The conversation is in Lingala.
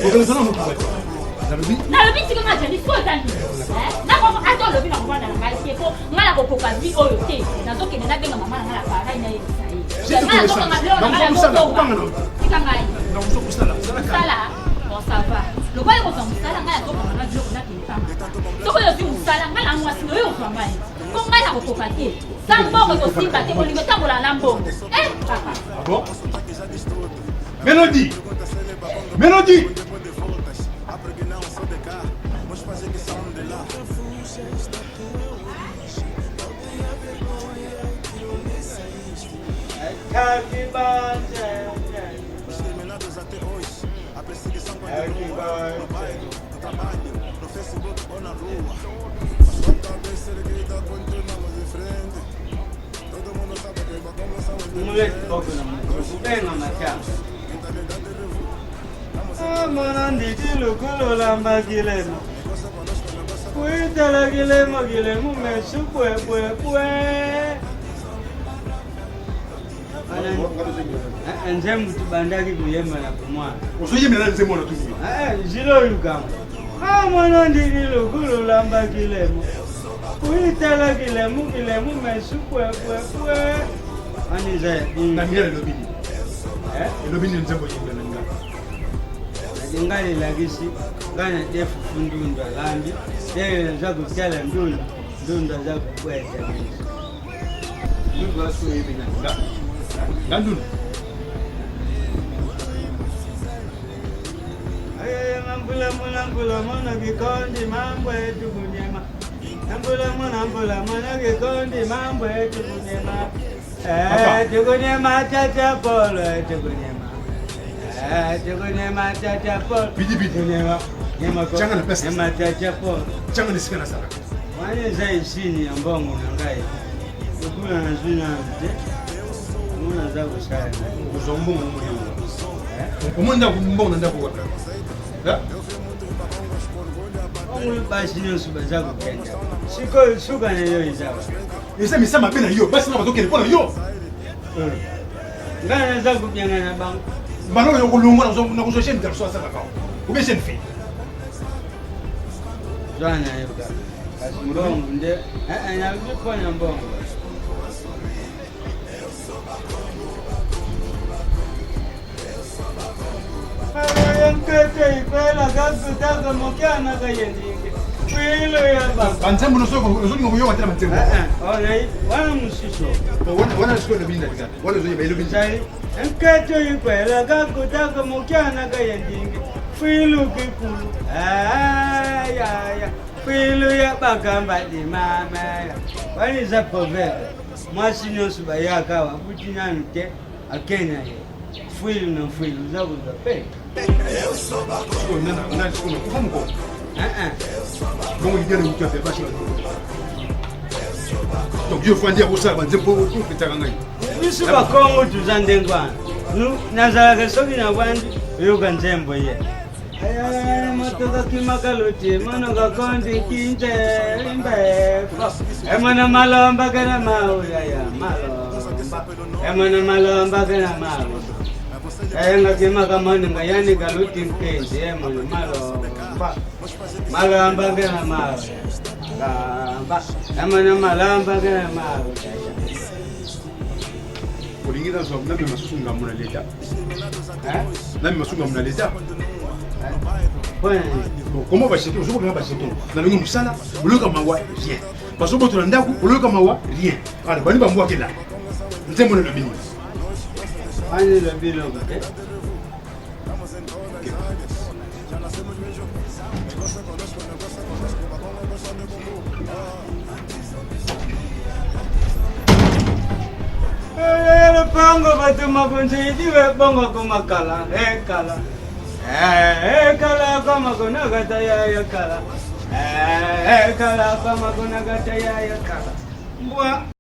Na le biti kama jani faut tani. Na ko ato le bi na ko na ngai ke ko ngala ko ka vi oyo te. Na zo ke na benga mama na ngala pa na ye sai. Na ko ngala leo na ngala ko. Tikangai. Donc so kusala. Sala. Bon ça va. Le quoi ko sala ngala ko na jo na ki tama. To ko yo si sala ngala mwasi no yo kwa mai. Ko ngala ko ka te. Sambo ko simba te ko lingo tambola lambo. Papa. Ah bon? Mélodie. Mélodie. Happy birthday. Happy birthday. Mulher toca na mão. Bem na maca. Manandi kilukulo lamba gilemo. Kuitala gilemo mesu pue. Nje mtu bandaki kuyema na kumwa. Usoje mena nze mwana tu. Jilo yukama. Manandi kilukulo lamba gilemo. Kuitala gilemo mesu pue. Ani zaya. Na mira lobini. Lobini nze boye ngana nga. Ngali lagisi ngana defu fundunda lambi. Yeye za kukala ndunda za kukweta. Ndugu aso hivi na nga. Gandu. Mbula mwana kikondi mambo yetu kunyema. Mbula mwana kikondi mambo yetu kunyema. Tukunyema chacha polo tukunyema. Tukunyema chacha polo. Bidi. Nyema ko. Changa na pesa. Nyema chacha polo. Changa nisikana sana. Wani zai sini ya mbongo na ngai. Ukula na zina nte. Muna za kusaya. Uzombungu mwenyewe. Umonda kumbonga ndako waka. Omu basi nyosu baza kukenda. Suka na yo izaba. Ese misama bena yo basi na batoke pona yo. Ngana za kubyanga na bangu. Bano yo kulunga na kuzoshe mtarso sasa kwa. Ubeshe mfi. Zwana yo ka. Kasi mbongo nde. Na vipo na mbongo. Nkete ikwela kakutaka mokiana kayendinge. Wilo ya baba. Bantembo no soko ngoyo watela bantembo. Alright, wana musiso. Wana siko na binda bika. Wana zoye bailo binda. Nkete ikwela kakutaka mokiana kayendinge. Wilo kikulu. Ya. Wilo ya bakamba di mama. Wani za povela. Mwasi nyosu bayaka wa butina nke akenya ye. Fwilu za kuzape. Eu sou bacana. Não, vamos com. Vamos ligar no café baixo. Donc je fais dire pour ça, c'est pour tout que tu as gagné. Isso ba Congo tuzandengwa. Nu nazala soki na bandi yo kanzembo ye. Aya motoka kimakaloti mano ga kondi kinje imbe. Emana malomba kana mauya ya malomba. Emana malomba kana mauya. Nga kima kamani ngayani kaluti mpenzi emana malomba. Malomba kana mauya. Emana malomba kana mauya. Kulingira so na mimi masunga muna leta. Na mimi masunga muna leta. Comment va acheter? Je vais pas acheter. Na lungu musala, uluka mawa rien. Parce que tu ndaku uluka mawa rien. Ala bani bamwa kila. Nzembo na bini. Ani le bilo ke. Pango batu makunci diwe bongo kumakala kala kala kama kuna kata ya kala kala kama kuna kata ya kala mbwa